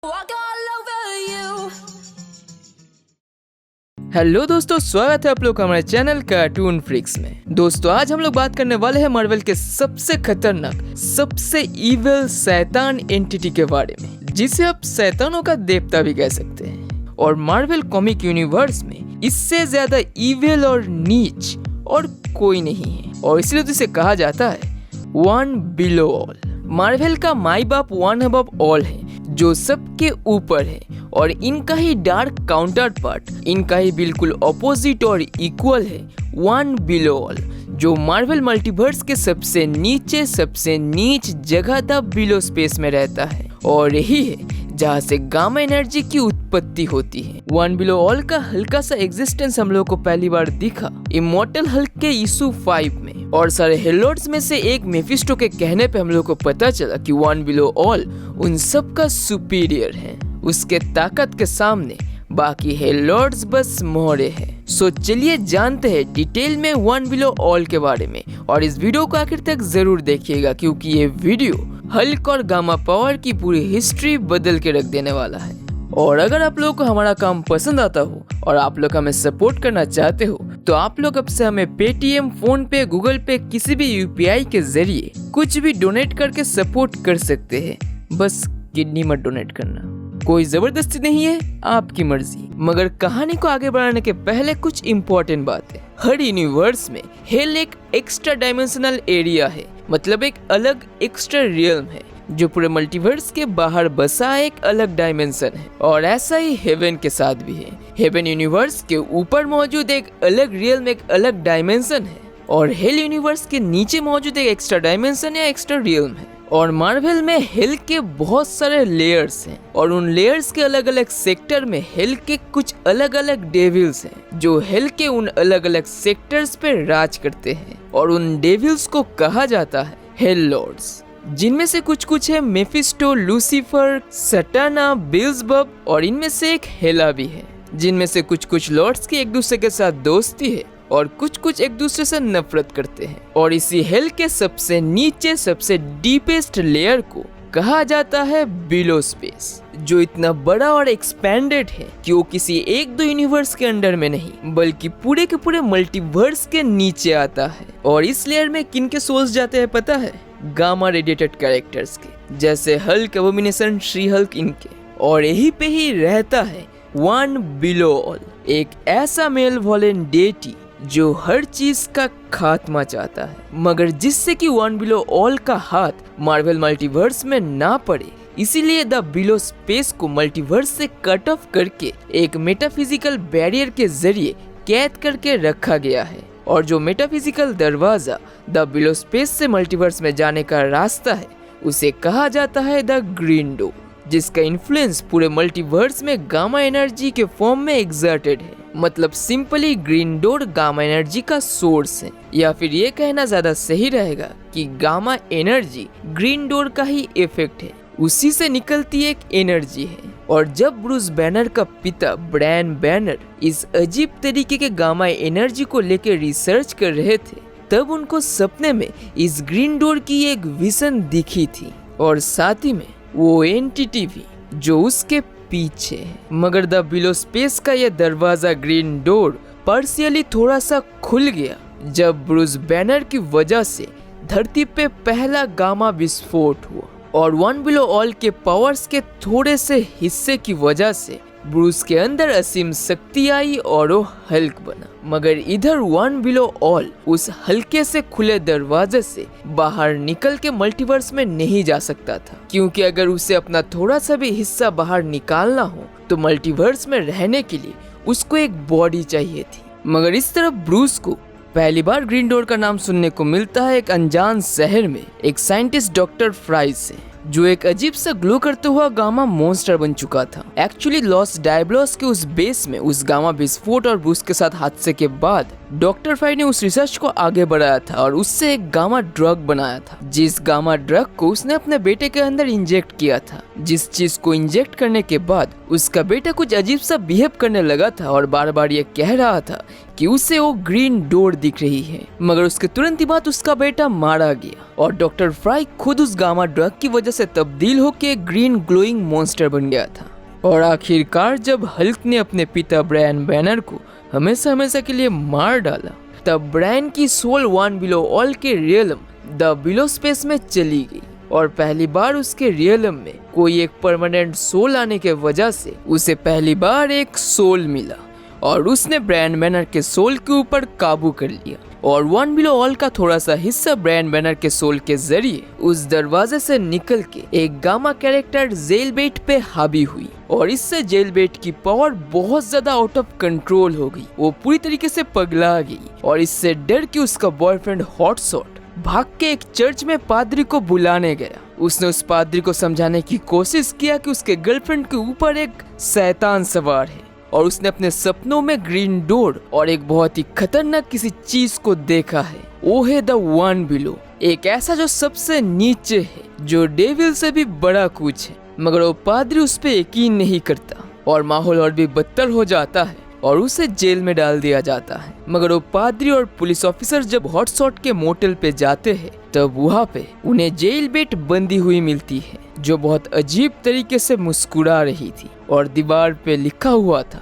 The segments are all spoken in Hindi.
Walk all over you. Hello दोस्तों, स्वागत है आप लोग हमारे चैनल कार्टून फ्रिक्स में। दोस्तों आज हम लोग बात करने वाले हैं मार्वल के सबसे खतरनाक, सबसे इविल शैतान एंटिटी के बारे में, जिसे आप शैतानों का देवता भी कह सकते हैं। और मार्वल कॉमिक यूनिवर्स में इससे ज्यादा इविल और नीच और कोई नहीं है, और इसलिए तो इसे कहा जाता है वन बिलो ऑल। मार्वल का माई बाप वन अबव ऑल है, जो सबके ऊपर है, और इनका ही डार्क काउंटर पार्ट, इनका ही बिल्कुल ऑपोजिट और इक्वल है वन बिलो ऑल, जो मार्वल मल्टीवर्स के सबसे नीच जगह द बिलो स्पेस में रहता है, और यही है जहाँ से गामा एनर्जी की उत्पत्ति होती है। वन बिलो ऑल का हल्का सा एग्जिस्टेंस हम लोगों को पहली बार दिखा इमॉर्टल हल्क के इशू 5 में, और सारे हेलोड्स में से एक मेफिस्टो के कहने पे हम लोगों को पता चला कि वन बिलो ऑल उन सब का सुपीरियर है। उसके ताकत के सामने बाकी हेलोड्स बस मोहरे हैं। सो चलिए जानते हैं डिटेल में वन बिलो ऑल के बारे में, और इस वीडियो को आखिर तक जरूर देखिएगा, क्योंकि ये वीडियो हल्क और गामा पावर की पूरी हिस्ट्री बदल के रख देने वाला है। और अगर आप लोगों को हमारा काम पसंद आता हो और आप लोग हमें सपोर्ट करना चाहते हो, तो आप लोग अब से हमें पेटीएम, फोन पे, गूगल पे, किसी भी यूपीआई के जरिए कुछ भी डोनेट करके सपोर्ट कर सकते हैं। बस किडनी मत डोनेट करना, कोई जबरदस्ती नहीं है, आपकी मर्जी। मगर कहानी को आगे बढ़ाने के पहले कुछ इम्पोर्टेंट बात है। हर यूनिवर्स में हेल एक एक्स्ट्रा डायमेंशनल एरिया है, मतलब एक अलग एक्स्ट्रा रियल्म है, जो पूरे मल्टीवर्स के बाहर बसा एक अलग डायमेंशन है। और ऐसा ही हेवन के साथ भी है। हेवन यूनिवर्स के ऊपर मौजूद एक अलग रियल्म, एक अलग डायमेंशन है, और हेल यूनिवर्स के नीचे मौजूद एक एक्स्ट्रा डायमेंशन या एक्स्ट्रा रियल्म है। और मार्वल में हेल के बहुत सारे लेयर्स हैं, और उन लेयर्स के अलग अलग सेक्टर में हेल के कुछ अलग अलग डेविल्स हैं, जो हेल के उन अलग अलग सेक्टर्स पे राज करते हैं। और उन डेविल्स को कहा जाता है हेल लॉर्ड्स, जिनमें से कुछ है मेफिस्टो, लूसीफर, सटाना, बेल्ज़ेबब, और इनमें से एक हेला भी है। जिनमें से कुछ लॉर्ड्स की एक दूसरे के साथ दोस्ती है, और कुछ एक दूसरे से नफरत करते हैं। और इसी हेल के सबसे नीचे, सबसे डीपेस्ट लेयर को कहा जाता है बिलो स्पेस, जो इतना बड़ा और एक्सपेंडेड है कि वो किसी एक दो यूनिवर्स के अंडर में नहीं, बल्कि पूरे के पूरे मल्टीवर्स के नीचे आता है। और इस लेयर में किन के सोल्स जाते हैं पता है? गामा रेडिएटेड कैरेक्टर्स के, जैसे हल्क, एबोमिनेशन, शी हल्क, इनके। और यही पे ही रहता है वन बिलो ऑल, एक ऐसा मेल वॉलेंट डेटी जो हर चीज का खात्मा चाहता है, मगर जिससे कि वन बिलो ऑल का हाथ मार्वल मल्टीवर्स में ना पड़े। इसीलिए द बिलो स्पेस को मल्टीवर्स से कट ऑफ करके एक मेटाफिजिकल बैरियर के जरिए कैद करके रखा गया है। और जो मेटाफिजिकल दरवाजा द बिलो स्पेस से मल्टीवर्स में जाने का रास्ता है, उसे कहा जाता है द ग्रीन डोर, जिसका इन्फ्लुएंस पूरे मल्टीवर्स में गामा एनर्जी के फॉर्म में एग्जर्टेड है। मतलब simply green door gamma energy का सोर्स है, या फिर ये कहना ज्यादा सही रहेगा कि गामा एनर्जी ग्रीन डोर का ही इफेक्ट है, उसी से निकलती एक एनर्जी है। और जब ब्रूस बैनर का पिता ब्रायन बैनर इस अजीब तरीके के गामा एनर्जी को लेकर रिसर्च कर रहे थे, तब उनको सपने में इस ग्रीन डोर की एक विजन दिखी थी, और साथ ही में वो एंटिटी भी जो उसके पीछे है। मगर द बिलो स्पेस का यह दरवाजा ग्रीन डोर पार्शियली थोड़ा सा खुल गया जब ब्रूस बैनर की वजह से धरती पे पहला गामा विस्फोट हुआ, और वन बिलो ऑल के पावर्स के थोड़े से हिस्से की वजह से ब्रूस के अंदर असीम शक्ति आई और वो हल्क बना। मगर इधर वन बिलो ऑल उस हल्के से खुले दरवाजे से बाहर निकल के मल्टीवर्स में नहीं जा सकता था, क्योंकि अगर उसे अपना थोड़ा सा भी हिस्सा बाहर निकालना हो तो मल्टीवर्स में रहने के लिए उसको एक बॉडी चाहिए थी। मगर इस तरफ ब्रूस को पहली बार ग्रीन डोर का नाम सुनने को मिलता है एक अनजान शहर में एक साइंटिस्ट डॉक्टर फ्राइज से, जो एक अजीब सा ग्लो करता हुआ गामा मॉन्स्टर बन चुका था। एक्चुअली लॉस डायब्लोस के उस बेस में उस गामा विस्फोट और ब्रूस के साथ हादसे के बाद डॉक्टर फ्राई ने उस रिसर्च को आगे बढ़ाया था और उससे एक गामा ड्रग बनाया था, जिस गामा ड्रग को उसने अपने बेटे के अंदर इंजेक्ट किया था। जिस चीज को इंजेक्ट करने के बाद उसका बेटा कुछ अजीब सा बिहेव करने लगा था और बार बार ये कह रहा था कि उसे वो ग्रीन डोर दिख रही है, मगर उसके तुरंत ही बाद उसका बेटा मारा गया और डॉक्टर फ्राई खुद उस गामा ड्रग की वजह से तब्दील होकर एक ग्रीन ग्लोइंग मॉन्स्टर बन गया था। और आखिरकार जब हल्क ने अपने पिता ब्रायन बैनर को हमेशा हमेशा के लिए मार डाला, तब ब्रायन की सोल वन बिलो ऑल के रियलम द बिलो स्पेस में चली गई और पहली बार उसके रियलम में कोई एक परमानेंट सोल आने के वजह से उसे पहली बार एक सोल मिला और उसने ब्रायन बैनर के सोल के ऊपर काबू कर लिया और वन बिलो ऑल का थोड़ा सा हिस्सा ब्रायन बैनर के सोल के जरिए उस दरवाजे से निकल के एक गामा कैरेक्टर जेलबेट पे हावी हुई और इससे जेलबेट की पावर बहुत ज्यादा आउट ऑफ कंट्रोल हो गई। वो पूरी तरीके से पगला गई और इससे डर के उसका बॉयफ्रेंड हॉटशॉट भाग के एक चर्च में पादरी को बुलाने गया। उसने उस पादरी को समझाने की कोशिश किया कि उसके गर्लफ्रेंड के ऊपर एक शैतान सवार है और उसने अपने सपनों में ग्रीन डोर और एक बहुत ही खतरनाक किसी चीज को देखा है। वो है द वन बिलो, एक ऐसा जो सबसे नीचे है, जो डेविल से भी बड़ा कुछ है, मगर वो पादरी उस पे यकीन नहीं करता और माहौल और भी बदतर हो जाता है और उसे जेल में डाल दिया जाता है। मगर वो पादरी और पुलिस ऑफिसर जब हॉटशॉट के मोटेल पे जाते हैं तब वहाँ पे उन्हें जेल बेट बंदी हुई मिलती है, जो बहुत अजीब तरीके से मुस्कुरा रही थी और दीवार पे लिखा हुआ था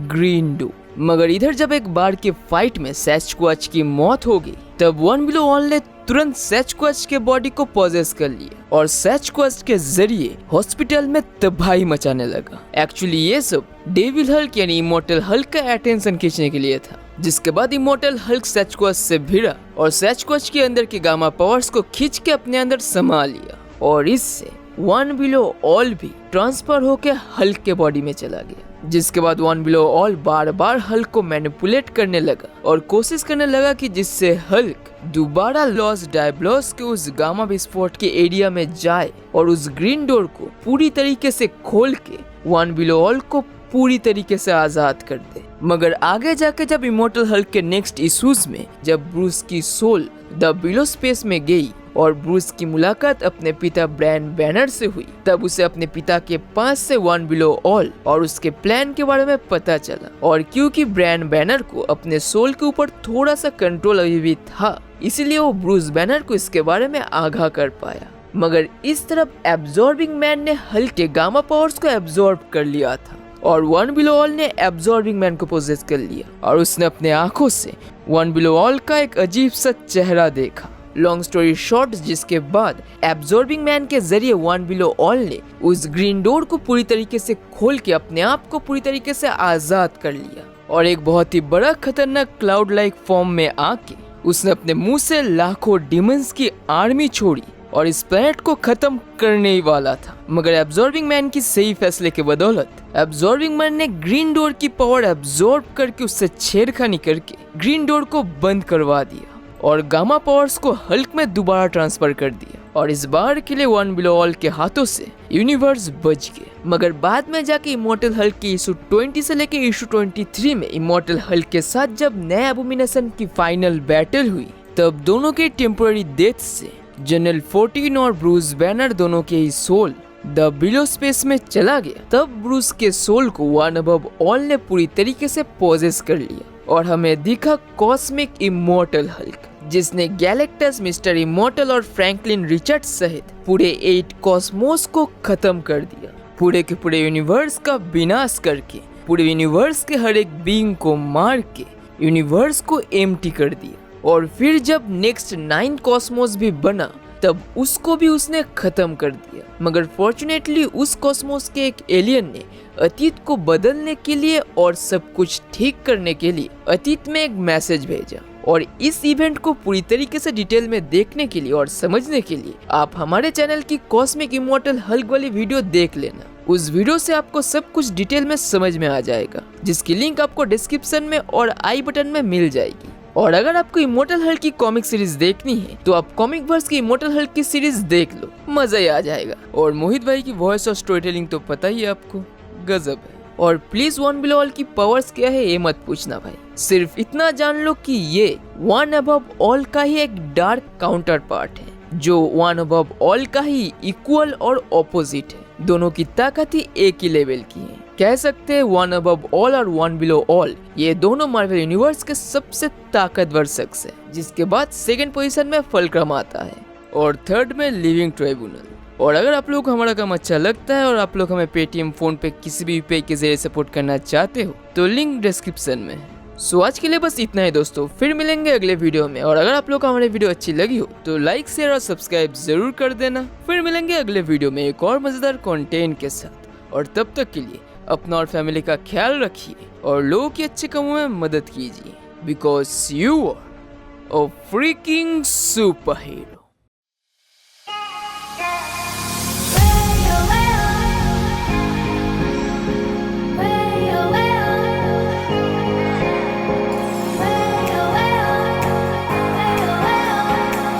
ग्रीन डो। मगर इधर जब एक बार के फाइट में सैस्क्वाच की मौत हो गई तब वन बिलो ऑल ने तुरंत सैस्क्वाच के बॉडी को पॉजेस कर लिया और सैस्क्वाच के जरिए हॉस्पिटल में तबाही मचाने लगा। एक्चुअली ये सब डेविल हल्क यानी इमॉर्टल हल्क का अटेंशन खींचने के लिए था, जिसके बाद इमॉर्टल हल्क सैस्क्वाच से भिड़ा और सैस्क्वाच के अंदर के गामा पावर्स को खींच के अपने अंदर समा लिया और इससे वन बिलो ऑल भी ट्रांसफर होके हल्क के बॉडी में चला गया। जिसके बाद वन बिलो ऑल बार बार हल्क को मैनिपुलेट करने लगा और कोशिश करने लगा कि जिससे हल्क दोबारा लॉस डायब्लोस के उस गामा विस्फोट के एरिया में जाए और उस ग्रीन डोर को पूरी तरीके से खोल के वन बिलो ऑल को पूरी तरीके से आजाद कर दे। मगर आगे जाके जब इमॉर्टल हल्क के नेक्स्ट इश्यूज में जब ब्रूस की सोल द बिलो स्पेस में गई और ब्रूस की मुलाकात अपने पिता ब्रायन बैनर से हुई, तब उसे अपने पिता के पास से वन बिलो ऑल और उसके प्लान के बारे में पता चला। और क्योंकि ब्रायन बैनर को अपने सोल के ऊपर थोड़ा सा कंट्रोल अभी भी था, इसलिए वो ब्रूस बैनर को इसके बारे में आगाह कर पाया। मगर इस तरफ एब्जॉर्बिंग मैन ने हल्क के गामा पावर्स को एब्जॉर्ब कर लिया था और वन बिलो ऑल ने एब्जॉर्बिंग मैन को पोजेस कर लिया और उसने अपने आंखों से वन बिलो ऑल का एक अजीब सा चेहरा देखा। लॉन्ग स्टोरी शॉर्ट, जिसके बाद एब्जॉर्बिंग मैन के जरिए वन बिलो ऑल ने उस ग्रीन डोर को पूरी तरीके से खोल के अपने आप को पूरी तरीके से आजाद कर लिया और एक बहुत ही बड़ा खतरनाक क्लाउड लाइक फॉर्म में आके उसने अपने मुंह से लाखों डिमंस की आर्मी छोड़ी और इस प्लेनेट को खत्म करने ही वाला था। मगर एब्जॉर्बिंग मैन की सही फैसले के बदौलत एब्जॉर्बिंग मैन ने ग्रीन डोर की पावर एब्जॉर्ब करके उससे छेड़खानी करके ग्रीन डोर को बंद करवा दिया और गामा पावर्स को हल्क में दोबारा ट्रांसफर कर दिया और इस बार के लिए वन बिलो ऑल के हाथों से यूनिवर्स बच गए। मगर बाद में जाके इमॉर्टल हल्क की इशू 20 से लेके इशू 23 में इमॉर्टल हल्क के साथ जब नए एबोमिनेशन की फाइनल बैटल हुई, तब दोनों के टेम्पोररी डेथ से जनरल 14 और ब्रूस बैनर दोनों के ही सोल द बिलो स्पेस में चला गया। तब ब्रूस के सोल को वन अबव ऑल ने पूरी तरीके से पोजेस कर लिया और हमें दिखा कॉस्मिक इमॉर्टल हल्क, जिसने गैलेक्टस, मिस्टर इमॉर्टल और फ्रैंकलिन रिचर्ड्स सहित पूरे 8 कॉस्मोस को खत्म कर दिया। पूरे के पूरे यूनिवर्स का विनाश करके पूरे यूनिवर्स के हर एक बीइंग को मार के यूनिवर्स को एम्प्टी कर दिया। और फिर जब नेक्स्ट 9 कॉस्मोस भी बना तब उसको भी उसने खत्म कर दिया। मगर फॉर्चुनेटली उस कॉस्मोस के एक एलियन ने अतीत को बदलने के लिए और सब कुछ ठीक करने के लिए अतीत में एक मैसेज भेजा। और इस इवेंट को पूरी तरीके से डिटेल में देखने के लिए और समझने के लिए आप हमारे चैनल की कॉस्मिक इमॉर्टल हल्क वाली वीडियो देख लेना। उस वीडियो से आपको सब कुछ डिटेल में समझ में आ जाएगा, जिसकी लिंक आपको डिस्क्रिप्शन में और आई बटन में मिल जाएगी। और अगर आपको इमॉर्टल हल्क की कॉमिक सीरीज देखनी है तो आप कॉमिक वर्स की इमॉर्टल हल्क की सीरीज देख लो, मजा ही आ जाएगा। और मोहित भाई की वॉइस और स्टोरी टेलिंग तो पता ही है आपको, गजब है। और प्लीज वन बिलो ऑल की पावर्स क्या है ये मत पूछना भाई, सिर्फ इतना जान लो कि ये वन अबव ऑल का ही एक डार्क काउंटर पार्ट है जो वन अबव ऑल का ही इक्वल और ऑपोजिट है। दोनों की ताकत ही एक ही लेवल की है। कह सकते हैं वन अबव ऑल और वन बिलो ऑल ये दोनों मार्वल यूनिवर्स के सबसे ताकतवर शख्स है, जिसके बाद सेकंड पोजीशन में फल्क्रम आता है और थर्ड में लिविंग ट्राइब्यूनल। और अगर आप लोग को हमारा काम अच्छा लगता है और आप लोग हमें पेटीएम फोन पे किसी भी यूपीआई के जरिए सपोर्ट करना चाहते हो तो लिंक डिस्क्रिप्शन में है। सो आज के लिए बस इतना ही दोस्तों, फिर मिलेंगे अगले वीडियो में। और अगर आप लोग को हमारी वीडियो अच्छी लगी हो तो लाइक शेयर और सब्सक्राइब जरूर कर देना। फिर मिलेंगे अगले वीडियो में एक और मजेदार कंटेंट के साथ, और तब तक के लिए अपना और फैमिली का ख्याल रखिए और लोगों की अच्छे कामों में मदद कीजिए, because you are a freaking super hero.